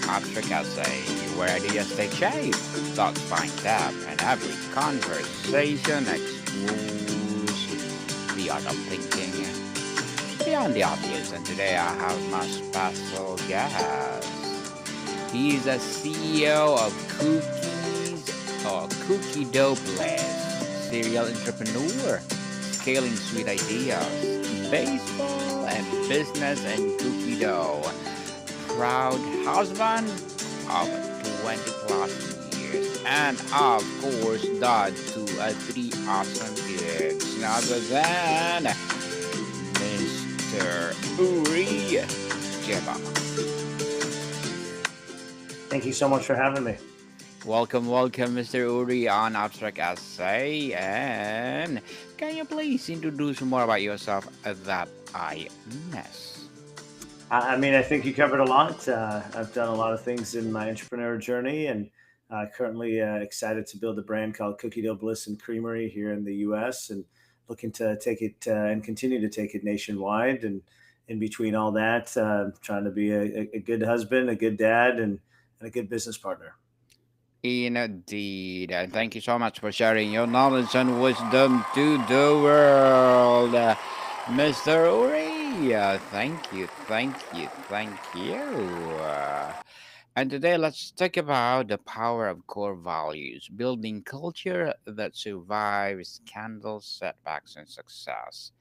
Abstract Essay, where ideas take shape, thoughts find depth, and every conversation explores the art of thinking beyond the obvious. And today I have my special guest. He's a CEO of Cookie Dough Bliss, serial entrepreneur, scaling sweet ideas, baseball and business and cookie dough. Proud husband of 20 plus years, and of course, dad to three awesome kids. None other than Mr. Uri Geva. Thank you so much for having me. Welcome, Mr. Uri on Abstract Essay. And can you please introduce more about yourself that I miss? I think you covered a lot. I've done a lot of things in my entrepreneur journey, and currently excited to build a brand called Cookie Dough Bliss and Creamery here in the U.S. and looking to take it and continue to take it nationwide. And in between all that, trying to be a good husband, a good dad, and a good business partner. Indeed. And thank you so much for sharing your knowledge and wisdom to the world. Mr. Uri, thank you. And today let's talk about the power of core values, building culture that survives scandals, setbacks, and success.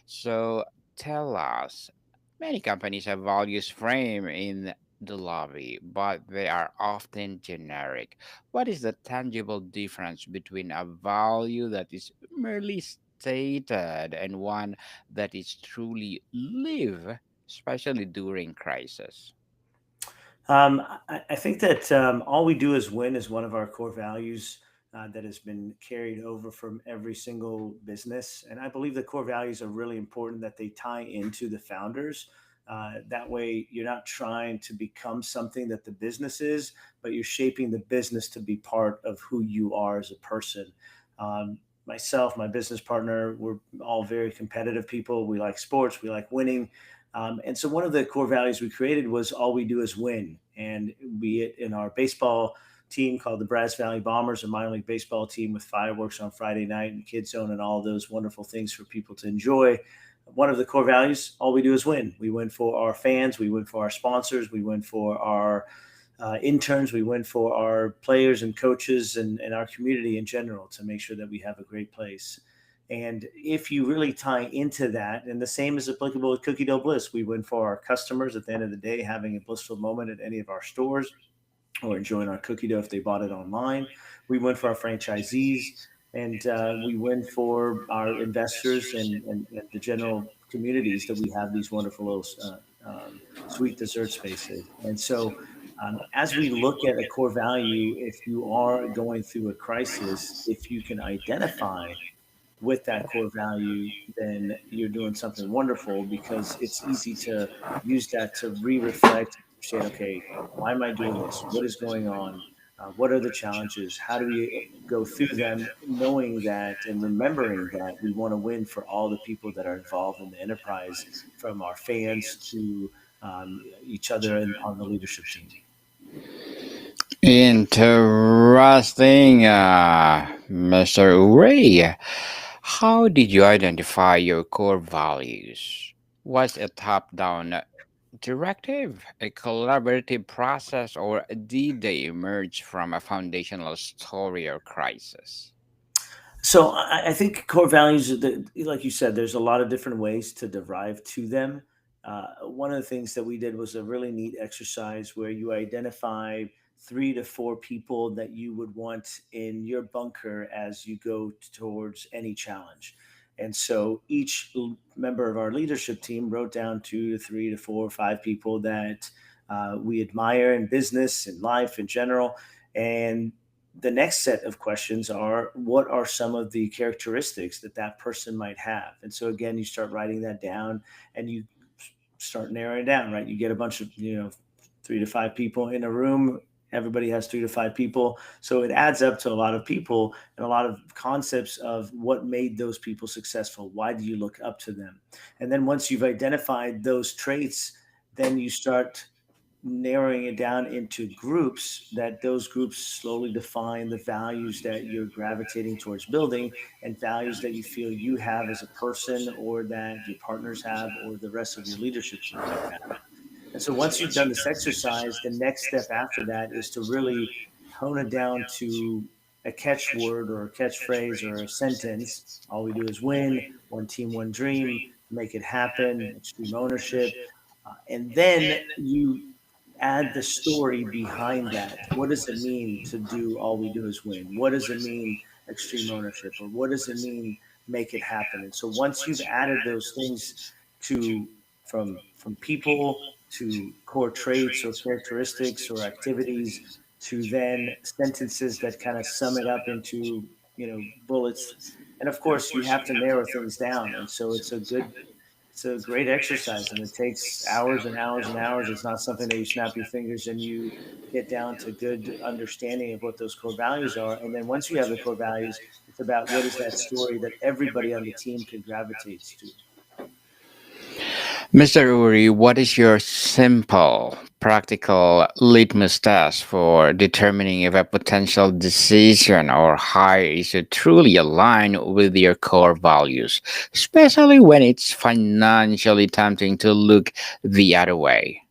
So tell us, many companies have values framed in the lobby, but they are often generic. What is the tangible difference between a value that is merely stated and one that is truly lived, especially during crisis? I think that all we do is win is one of our core values that has been carried over from every single business. And I believe the core values are really important that they tie into the founders. That way, you're not trying to become something that the business is, but you're shaping the business to be part of who you are as a person. Myself, my business partner, we're all very competitive people. We like sports, we like winning. And so one of the core values we created was all we do is win. And be it in our baseball team called the Brazos Valley Bombers, a minor league baseball team with fireworks on Friday night and Kids Zone and all those wonderful things for people to enjoy. One of the core values, all we do is win. We win for our fans, we win for our sponsors, we win for our interns, we win for our players and coaches and our community in general to make sure that we have a great place. And if you really tie into that, and the same is applicable with Cookie Dough Bliss, we win for our customers at the end of the day, having a blissful moment at any of our stores or enjoying our cookie dough if they bought it online. We win for our franchisees, and we win for our investors and the general communities that we have these wonderful little sweet dessert spaces. And so, as we look at a core value, if you are going through a crisis, if you can identify with that core value, then you're doing something wonderful because it's easy to use that to re-reflect, say, okay, why am I doing this? What is going on? What are the challenges? How do we go through them, knowing that and remembering that we want to win for all the people that are involved in the enterprise, from our fans to each other and on the leadership team. Interesting, Mr. Uri. How did you identify your core values? Was it top down directive, a collaborative process, or did they emerge from a foundational story or crisis? So I think core values, like you said, there's a lot of different ways to derive to them. One of the things that we did was a really neat exercise where you identify 3 to 4 people that you would want in your bunker as you go towards any challenge. And so each member of our leadership team wrote down 2 to 3 to 4 or 5 people that we admire in business and life in general. And the next set of questions are, what are some of the characteristics that that person might have? And so again, you start writing that down and you start narrowing it down, right? You get a bunch of 3 to 5 people in a room. Everybody has 3 to 5 people, so it adds up to a lot of people and a lot of concepts of what made those people successful. Why do you look up to them? And then once you've identified those traits, then you start narrowing it down into groups, that those groups slowly define the values that you're gravitating towards building, and values that you feel you have as a person, or that your partners have, or the rest of your leadership team might have. And so once you've done this exercise, the next step after that is to really hone it down to a catchword or a catchphrase or a sentence. All we do is win, one team, one dream, make it happen, extreme ownership. And then you add the story behind that. What does it mean to do all we do is win? What does it mean extreme ownership? Or what does it mean make it happen? And so once you've added those things to from people to core traits or characteristics or activities, to then sentences that kind of sum it up into, bullets. And of course you have to narrow things down. And so it's a great exercise, and it takes hours and hours and hours. It's not something that you snap your fingers and you get down to good understanding of what those core values are. And then once you have the core values, it's about what is that story that everybody on the team can gravitate to. Mr. Uri, what is your simple, practical litmus test for determining if a potential decision or hire is truly aligned with your core values, especially when it's financially tempting to look the other way?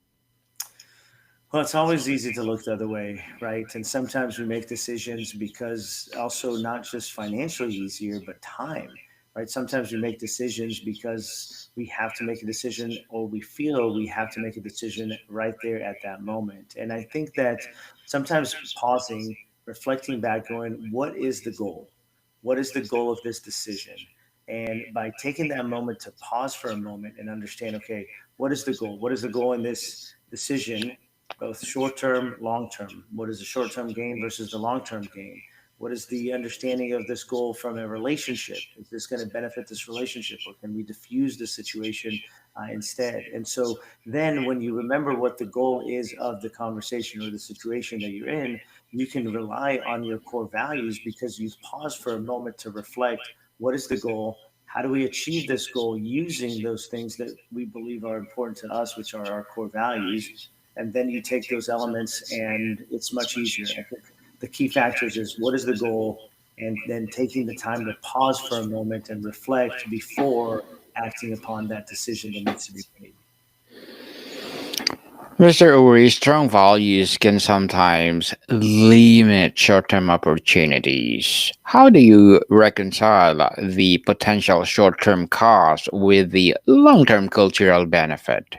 Well, it's always easy to look the other way, right? And sometimes we make decisions because also not just financially easier, but time, right? Sometimes we make decisions because we have to make a decision, or we feel we have to make a decision right there at that moment. And I think that sometimes pausing, reflecting back, going, what is the goal? What is the goal of this decision? And by taking that moment to pause for a moment and understand, okay, what is the goal? What is the goal in this decision, both short term, long term? What is the short term gain versus the long term gain? What is the understanding of this goal from a relationship? Is this going to benefit this relationship, or can we diffuse the situation instead? And so then, when you remember what the goal is of the conversation or the situation that you're in, you can rely on your core values because you've paused for a moment to reflect, what is the goal? How do we achieve this goal using those things that we believe are important to us, which are our core values? And then you take those elements and it's much easier. I think the key factors is, what is the goal, and then taking the time to pause for a moment and reflect before acting upon that decision that needs to be made. Mr. Uri, strong values can sometimes limit short term opportunities. How do you reconcile the potential short term cost with the long term cultural benefit?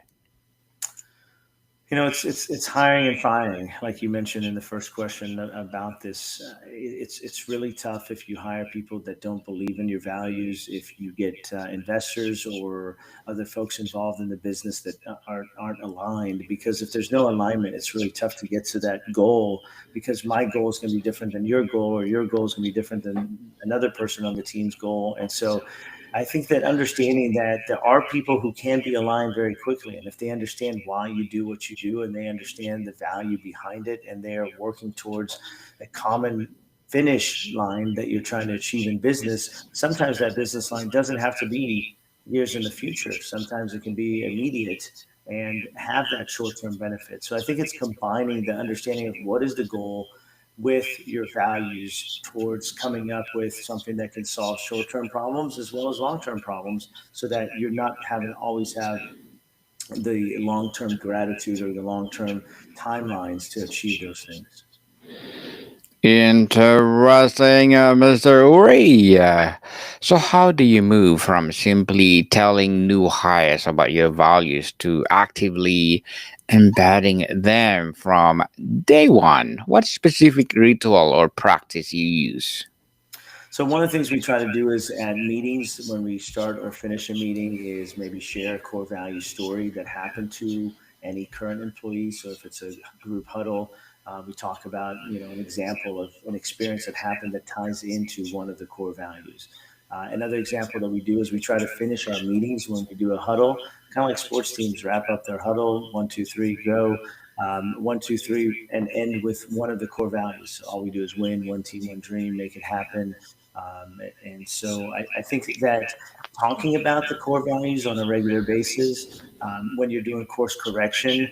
It's hiring and firing, like you mentioned in the first question about this. It's really tough if you hire people that don't believe in your values. If you get investors or other folks involved in the business that aren't aligned, because if there's no alignment, it's really tough to get to that goal. Because my goal is going to be different than your goal, or your goal is going to be different than another person on the team's goal, and so I think that understanding that there are people who can be aligned very quickly, and if they understand why you do what you do, and they understand the value behind it, and they are working towards a common finish line that you're trying to achieve in business, sometimes that business line doesn't have to be years in the future. Sometimes it can be immediate and have that short term benefit. So I think it's combining the understanding of what is the goal with your values towards coming up with something that can solve short-term problems as well as long-term problems, so that you're not having to always have the long-term gratitude or the long-term timelines to achieve those things. Interesting, Mr. Uri. So, how do you move from simply telling new hires about your values to actively embedding them from day one? What specific ritual or practice you use? So one of the things we try to do is at meetings, when we start or finish a meeting, is maybe share a core value story that happened to any current employee. So if it's a group huddle, we talk about, an example of an experience that happened that ties into one of the core values. Another example that we do is we try to finish our meetings when we do a huddle, kind of like sports teams wrap up their huddle, one, two, three, go. One, two, three, and end with one of the core values. So all we do is win, one team, one dream, make it happen. And so I think that talking about the core values on a regular basis, when you're doing course correction,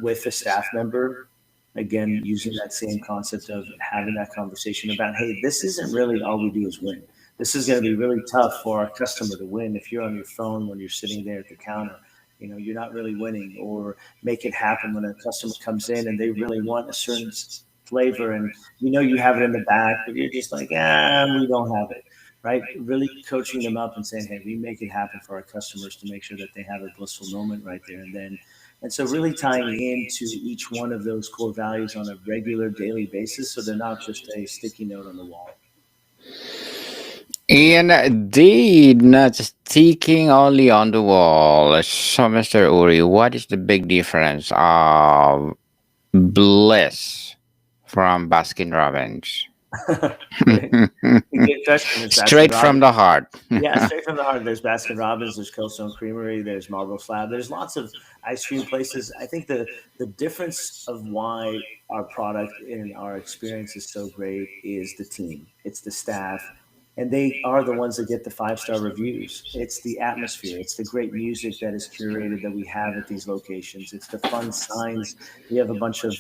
with a staff member, again using that same concept of having that conversation about, hey, this isn't really all we do is win. This is going to be really tough for our customer to win if you're on your phone when you're sitting there at the counter. You're not really winning. Or make it happen when a customer comes in and they really want a certain flavor, and you have it in the back, but you're just like, we don't have it. Right, really coaching them up and saying, hey, we make it happen for our customers to make sure that they have a blissful moment right there and then. And so, really tying into each one of those core values on a regular daily basis so they're not just a sticky note on the wall. Indeed, not sticking only on the wall. So, Mr. Uri, what is the big difference of bliss from Baskin Robbins? Great. Good question. There's Baskin Straight from Robbins. the heart. Yeah, straight from the heart. There's Baskin Robbins. There's Cold Stone Creamery. There's Marble Slab. There's lots of ice cream places. I think the difference of why our product and our experience is so great is the team. It's the staff, and they are the ones that get the 5-star reviews. It's the atmosphere. It's the great music that is curated that we have at these locations. It's the fun signs. We have a bunch of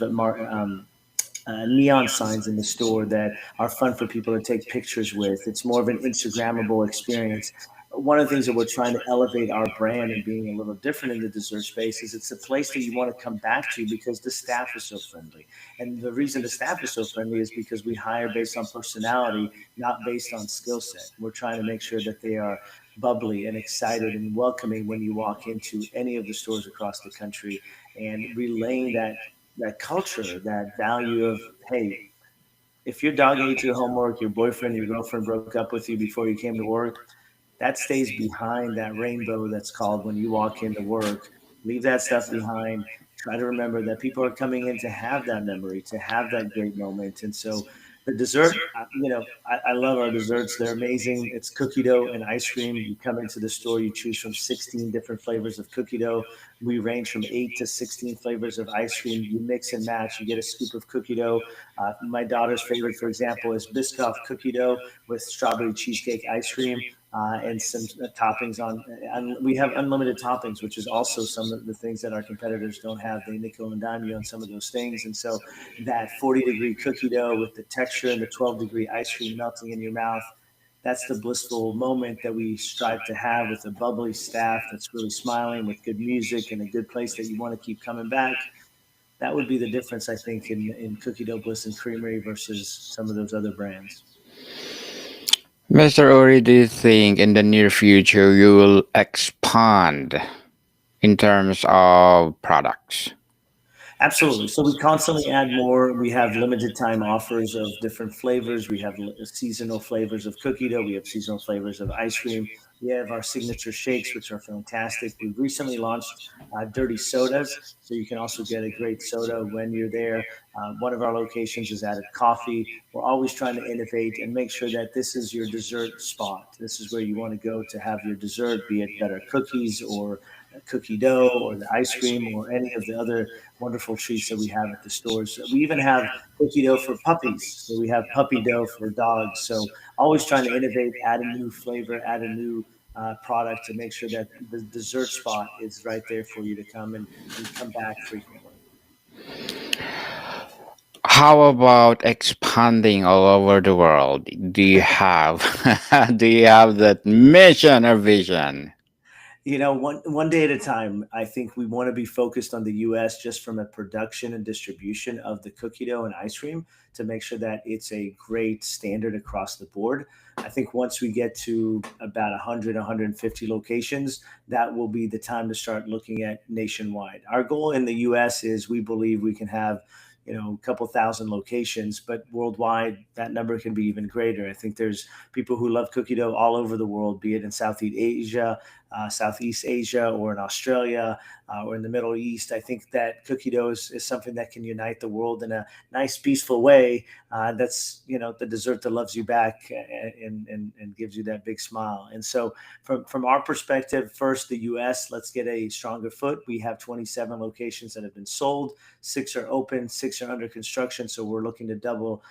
neon signs in the store that are fun for people to take pictures with. It's more of an Instagrammable experience. One of the things that we're trying to elevate our brand and being a little different in the dessert space is it's a place that you want to come back to because the staff is so friendly. And the reason the staff is so friendly is because we hire based on personality, not based on skill set. We're trying to make sure that they are bubbly and excited and welcoming when you walk into any of the stores across the country, and relaying that culture, that value of, hey, if your dog ate your homework, your boyfriend, your girlfriend broke up with you before you came to work, that stays behind that rainbow that's called when you walk into work. Leave that stuff behind. Try to remember that people are coming in to have that memory, to have that great moment. And so the dessert, I love our desserts. They're amazing. It's cookie dough and ice cream. You come into the store, you choose from 16 different flavors of cookie dough. We range from 8 to 16 flavors of ice cream. You mix and match. You get a scoop of cookie dough. My daughter's favorite, for example, is Biscoff cookie dough with strawberry cheesecake ice cream, and some toppings on. We have unlimited toppings, which is also some of the things that our competitors don't have. They nickel and dime you on some of those things, and so that 40-degree cookie dough with the texture and the 12-degree ice cream melting in your mouth. That's the blissful moment that we strive to have with a bubbly staff that's really smiling, with good music and a good place that you want to keep coming back. That would be the difference, I think, in Cookie Dough Bliss and Creamery versus some of those other brands. Mr. Uri, do you think in the near future you will expand in terms of products? Absolutely. So we constantly add more. We have limited time offers of different flavors. We have seasonal flavors of cookie dough. We have seasonal flavors of ice cream. We have our signature shakes, which are fantastic. We've recently launched dirty sodas, so you can also get a great soda when you're there. One of our locations has added coffee. We're always trying to innovate and make sure that this is your dessert spot. This is where you want to go to have your dessert, be it better cookies or cookie dough or the ice cream or any of the other wonderful treats that we have at the stores. We even have cookie dough for puppies. So we have puppy dough for dogs. So always trying to innovate, add a new flavor, add a new product to make sure that the dessert spot is right there for you to come and come back frequently. How about expanding all over the world? Do you have do you have that mission or vision? One day at a time. I think we want to be focused on the U.S. just from a production and distribution of the cookie dough and ice cream to make sure that it's a great standard across the board. I think once we get to about 100, 150 locations, that will be the time to start looking at nationwide. Our goal in the U.S. is we believe we can have a couple thousand locations, but worldwide that number can be even greater. I think there's people who love cookie dough all over the world, be it in Southeast Asia, or in Australia, or in the Middle East. I think that cookie dough is something that can unite the world in a nice, peaceful way. That's the dessert that loves you back, and gives you that big smile. And so, from our perspective, first the U.S. Let's get a stronger foot. We have 27 locations that have been sold. 6 are open. 6 are under construction. So we're looking to double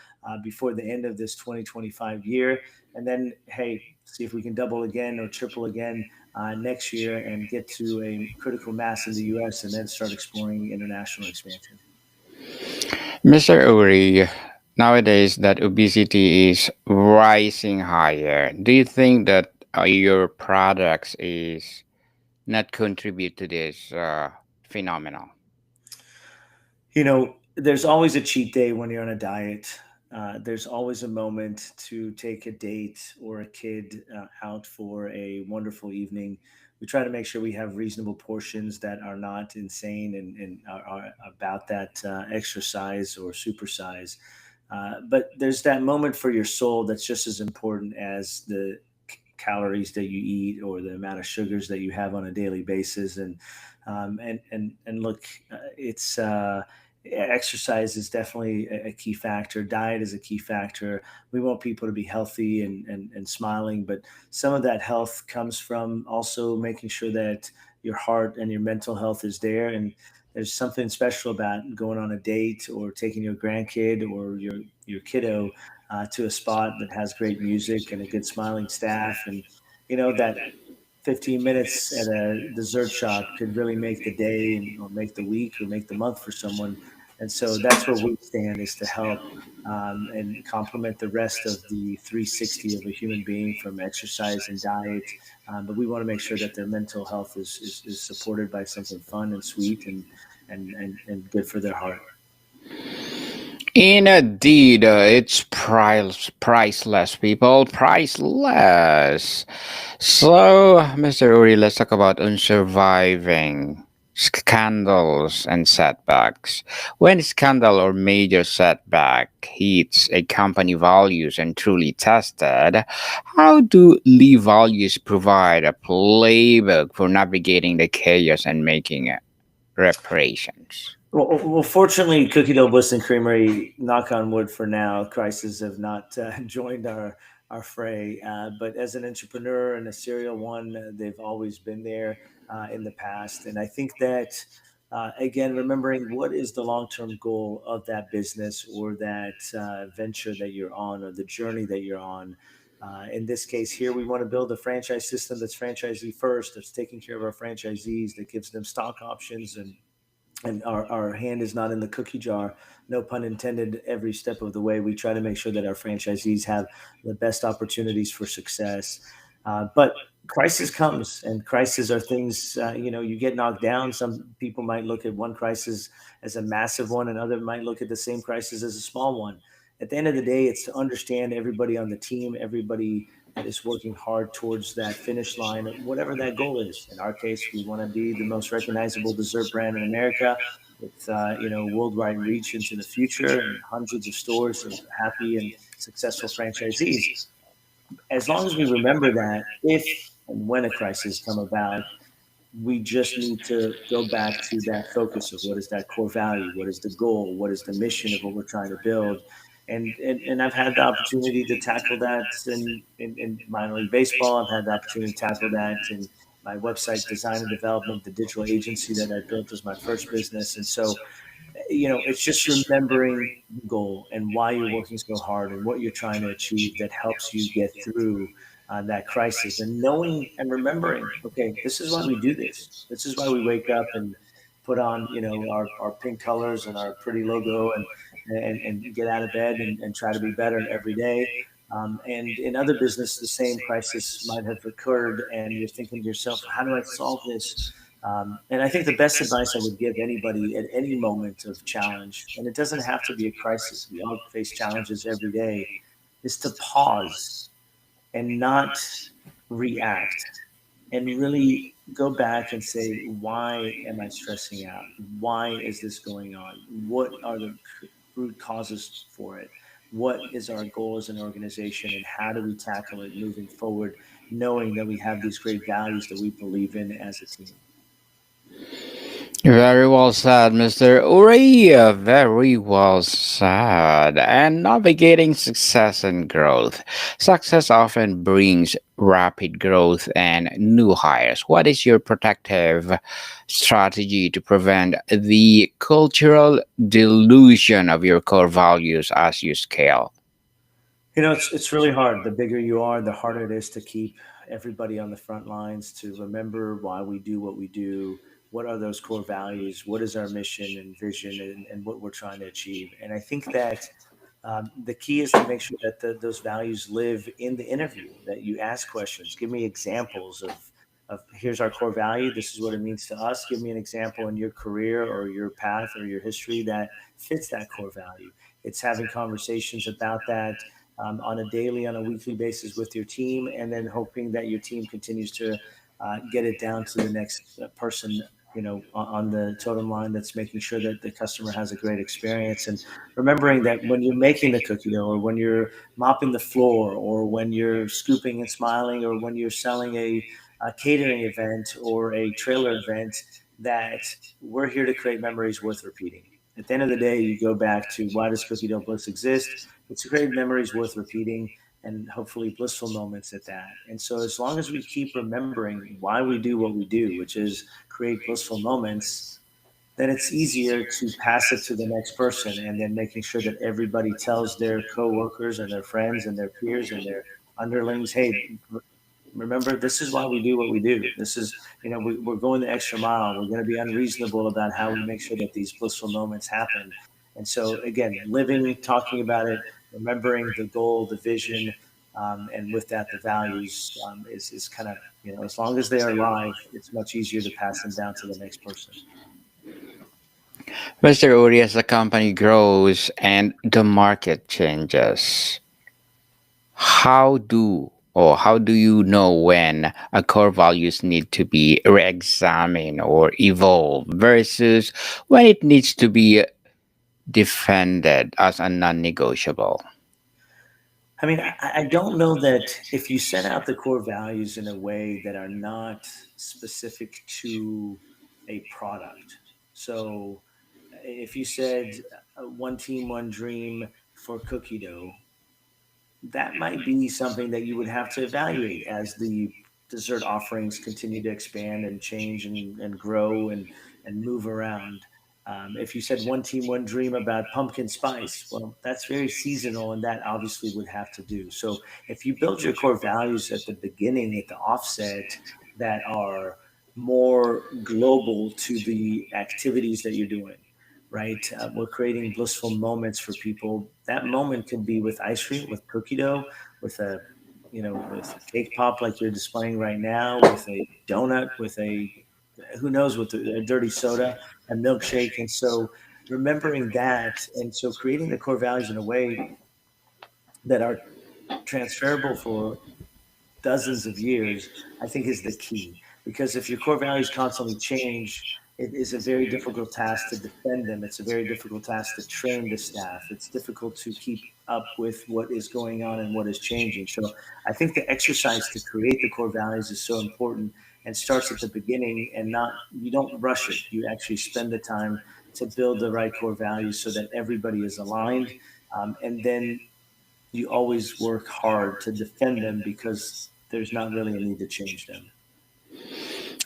before the end of this 2025 year. And then, hey, see if we can double again or triple again next year and get to a critical mass in the U.S. and then start exploring international expansion. Mr. Uri, nowadays that obesity is rising higher. Do you think that your products is not contribute to this phenomenon? There's always a cheat day when you're on a diet. There's always a moment to take a date or a kid out for a wonderful evening. We try to make sure we have reasonable portions that are not insane and are about that exercise or supersize. But there's that moment for your soul that's just as important as the calories that you eat or the amount of sugars that you have on a daily basis. And look, it's exercise is definitely a key factor. Diet is a key factor. We want people to be healthy and smiling, but some of that health comes from also making sure that your heart and your mental health is there. And there's something special about going on a date or taking your grandkid or your kiddo to a spot that has great music and a good smiling staff. And that 15 minutes at a dessert shop could really make the day or make the week or make the month for someone. And so that's where we stand, is to help and complement the rest of the 360 of a human being from exercise and diet. But we want to make sure that their mental health is supported by something fun and sweet and good for their heart. Indeed, it's priceless, people, priceless. So, Mr. Uri, let's talk about unsurviving scandals and setbacks. When a scandal or major setback hits a company values and truly tested, how do Lee values provide a playbook for navigating the chaos and making reparations? Well, fortunately, Cookie Dough Bliss and Creamery, knock on wood for now, crises have not joined our fray. But as an entrepreneur and a serial one, they've always been there in the past. And I think that, again, remembering what is the long term goal of that business or that venture that you're on or the journey that you're on. In this case here, we want to build a franchise system that's franchisee first, that's taking care of our franchisees, that gives them stock options and our hand is not in the cookie jar, no pun intended. Every step of the way we try to make sure that our franchisees have the best opportunities for success. But crisis comes, and crises are things, you get knocked down. Some people might look at one crisis as a massive one, and other might look at the same crisis as a small one. At the end of the day, it's to understand everybody on the team, everybody that is working hard towards that finish line, whatever that goal is. In our case, we want to be the most recognizable dessert brand in America with worldwide reach into the future and hundreds of stores of happy and successful franchisees. As long as we remember that, if and when a crisis come about, we just need to go back to that focus of what is that core value, what is the goal, what is the mission of what we're trying to build. And I've had the opportunity to tackle that in minor league baseball. I've had the opportunity to tackle that in my website design and development, the digital agency that I built as my first business. And so it's just remembering the goal and why you're working so hard and what you're trying to achieve that helps you get through that crisis, and knowing and remembering, okay, this is why we do this. This is why we wake up and put on, our pink colors and our pretty logo and get out of bed and try to be better every day. And in other business, the same crisis might have occurred, and you're thinking to yourself, how do I solve this? And I think the best advice I would give anybody at any moment of challenge, and it doesn't have to be a crisis, we all face challenges every day, is to pause and not react and really go back and say, why am I stressing out? Why is this going on? What are the root causes for it? What is our goal as an organization, and how do we tackle it moving forward, knowing that we have these great values that we believe in as a team? Very well said, Mr. Uri. Very well said. And navigating success and growth. Success often brings rapid growth and new hires. What is your protective strategy to prevent the cultural delusion of your core values as you scale? It's really hard. The bigger you are, the harder it is to keep everybody on the front lines to remember why we do what we do. What are those core values? What is our mission and vision, and what we're trying to achieve? And I think that the key is to make sure that those values live in the interview, that you ask questions. Give me examples of here's our core value. This is what it means to us. Give me an example in your career or your path or your history that fits that core value. It's having conversations about that on a daily, on a weekly basis with your team, and then hoping that your team continues to get it down to the next person, on the totem line, that's making sure that the customer has a great experience. And remembering that when you're making the cookie dough, or when you're mopping the floor, or when you're scooping and smiling, or when you're selling a catering event or a trailer event, that we're here to create memories worth repeating. At the end of the day, you go back to, why does Cookie Dough Bliss exist? It's to create memories worth repeating, and hopefully blissful moments at that. And so, as long as we keep remembering why we do what we do, which is create blissful moments, then it's easier to pass it to the next person, and then making sure that everybody tells their coworkers and their friends and their peers and their underlings, hey, remember, this is why we do what we do. This is, we're going the extra mile. We're going to be unreasonable about how we make sure that these blissful moments happen. And so, again, living, talking about it, remembering the goal, the vision, and with that, the values, is kind of, as long as they are alive, it's much easier to pass them down to the next person. Mr. Uri, as the company grows and the market changes, how do you know when a core values need to be re-examined or evolved versus when it needs to be defended as a non-negotiable? I mean, I don't know that if you set out the core values in a way that are not specific to a product. So, if you said one team, one dream for cookie dough, that might be something that you would have to evaluate as the dessert offerings continue to expand and change and grow and move around. If you said one team, one dream about pumpkin spice, well, that's very seasonal, and that obviously would have to do. So if you build your core values at the beginning, at the offset, that are more global to the activities that you're doing, right? We're creating blissful moments for people. That moment can be with ice cream, with cookie dough, with with cake pop like you're displaying right now, with a donut, with a, who knows, with a dirty soda, a milkshake. And so remembering that, and so creating the core values in a way that are transferable for dozens of years, I think is the key. Because if your core values constantly change, it is a very difficult task to defend them. It's a very difficult task to train the staff. It's difficult to keep up with what is going on and what is changing. So I think the exercise to create the core values is so important, and starts at the beginning, and not, you don't rush it. You actually spend the time to build the right core values so that everybody is aligned. And then you always work hard to defend them, because there's not really a need to change them.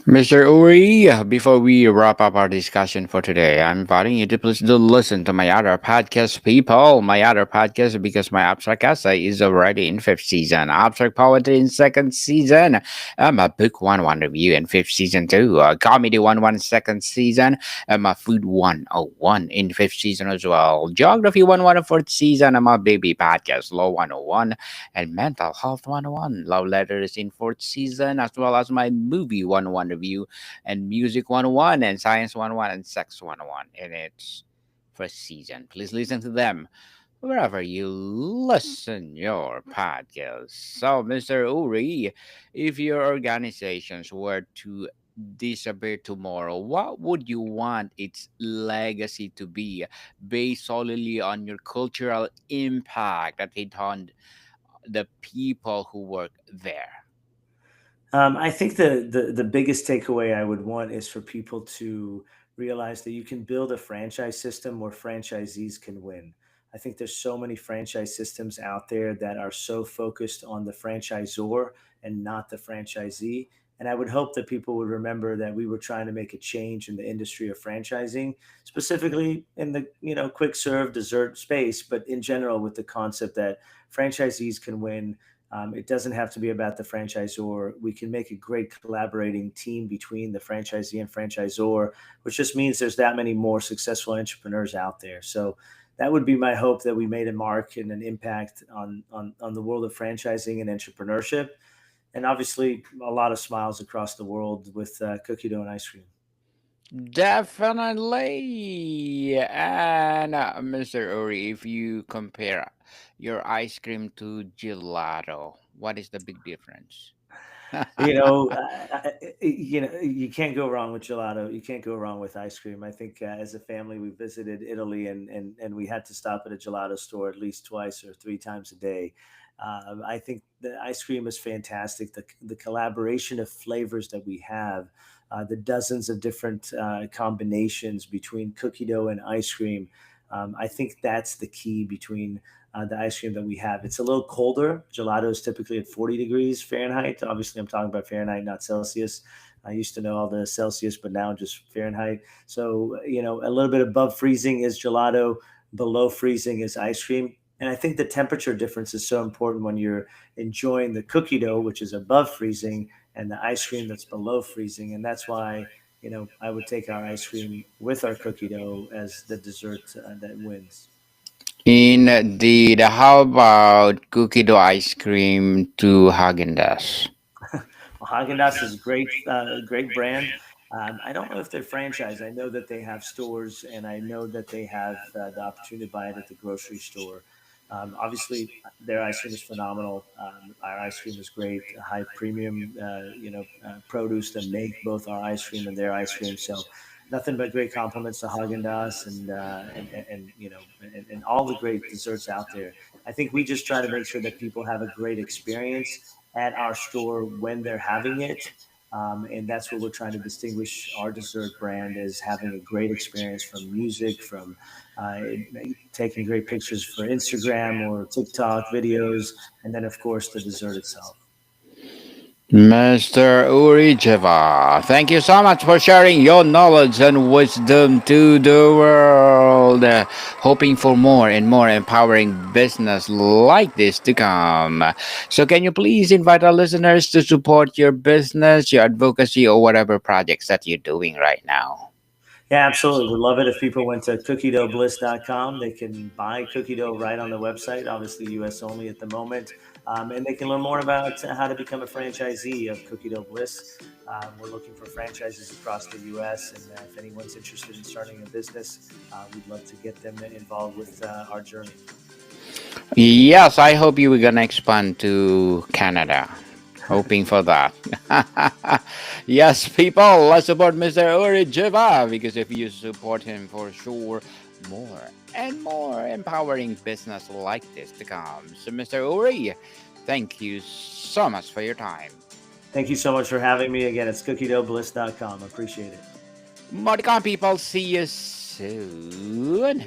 Mr. Uri, before we wrap up our discussion for today, I'm inviting you to please do listen to my other podcast, people. My other podcast, because my Abstract Essay is already in fifth season, Abstract Poetry in second season, my Book 101 review in fifth season too, Comedy 101 second season, my Food 101 in fifth season as well, Geography 101 in fourth season, and my Baby Podcast, Law 101, and Mental Health 101, Love Letters in fourth season, as well as my Movie 101 review, and Music 101, and Science 101, and Sex 101 in its first season. Please listen to them wherever you listen your podcast. So, Mr. Uri, if your organizations were to disappear tomorrow, what would you want its legacy to be, based solely on your cultural impact that it on the people who work there? I think the biggest takeaway I would want is for people to realize that you can build a franchise system where franchisees can win. I think there's so many franchise systems out there that are so focused on the franchisor and not the franchisee. And I would hope that people would remember that we were trying to make a change in the industry of franchising, specifically in the quick serve dessert space, but in general with the concept that franchisees can win. It doesn't have to be about the franchisor. We can make a great collaborating team between the franchisee and franchisor, which just means there's that many more successful entrepreneurs out there. So that would be my hope, that we made a mark and an impact on the world of franchising and entrepreneurship. And obviously, a lot of smiles across the world with cookie dough and ice cream. Definitely. And Mr. Uri, if you compare your ice cream to gelato, what is the big difference? You know, you can't go wrong with gelato. You can't go wrong with ice cream. I think as a family, we visited Italy, and we had to stop at a gelato store at least twice or three times a day. I think the ice cream is fantastic. The collaboration of flavors that we have, the dozens of different combinations between cookie dough and ice cream. I think that's the key between the ice cream that we have. It's a little colder. Gelato is typically at 40 degrees Fahrenheit. Obviously, I'm talking about Fahrenheit, not Celsius. I used to know all the Celsius, but now just Fahrenheit. So, a little bit above freezing is gelato, below freezing is ice cream. And I think the temperature difference is so important when you're enjoying the cookie dough, which is above freezing, and the ice cream that's below freezing. And that's why, I would take our ice cream with our cookie dough as the dessert that wins. Indeed. How about cookie dough ice cream to Haagen-Dazs? Well, Haagen-Dazs is a great brand. I don't know if they're franchise. I know that they have stores, and I know that they have the opportunity to buy it at the grocery store. Obviously, their ice cream is phenomenal. Our ice cream is great, high premium, produce that make both our ice cream and their ice cream. So, nothing but great compliments to Haagen-Dazs and all the great desserts out there. I think we just try to make sure that people have a great experience at our store when they're having it. And that's what we're trying to distinguish our dessert brand, is having a great experience, from music, from uh, taking great pictures for Instagram or TikTok videos, and then, of course, the dessert itself. Mr. Uri Geva, thank you so much for sharing your knowledge and wisdom to the world. Hoping for more and more empowering business like this to come. So, can you please invite our listeners to support your business, your advocacy, or whatever projects that you're doing right now? Yeah, absolutely. We'd love it if people went to cookiedoughbliss.com. They can buy cookie dough right on the website, obviously US only at the moment. And they can learn more about how to become a franchisee of Cookie Dough Bliss. We're looking for franchises across the US. And if anyone's interested in starting a business, we'd love to get them involved with our journey. Yes, I hope you were gonna expand to Canada. Hoping for that. Yes, people, let's support Mr. Uri Geva, because if you support him, for sure, more and more empowering business like this to come. So, Mr. Uri, thank you so much for your time. Thank you so much for having me. Again, it's cookiedoughbliss.com. Appreciate it. Modicon people, see you soon.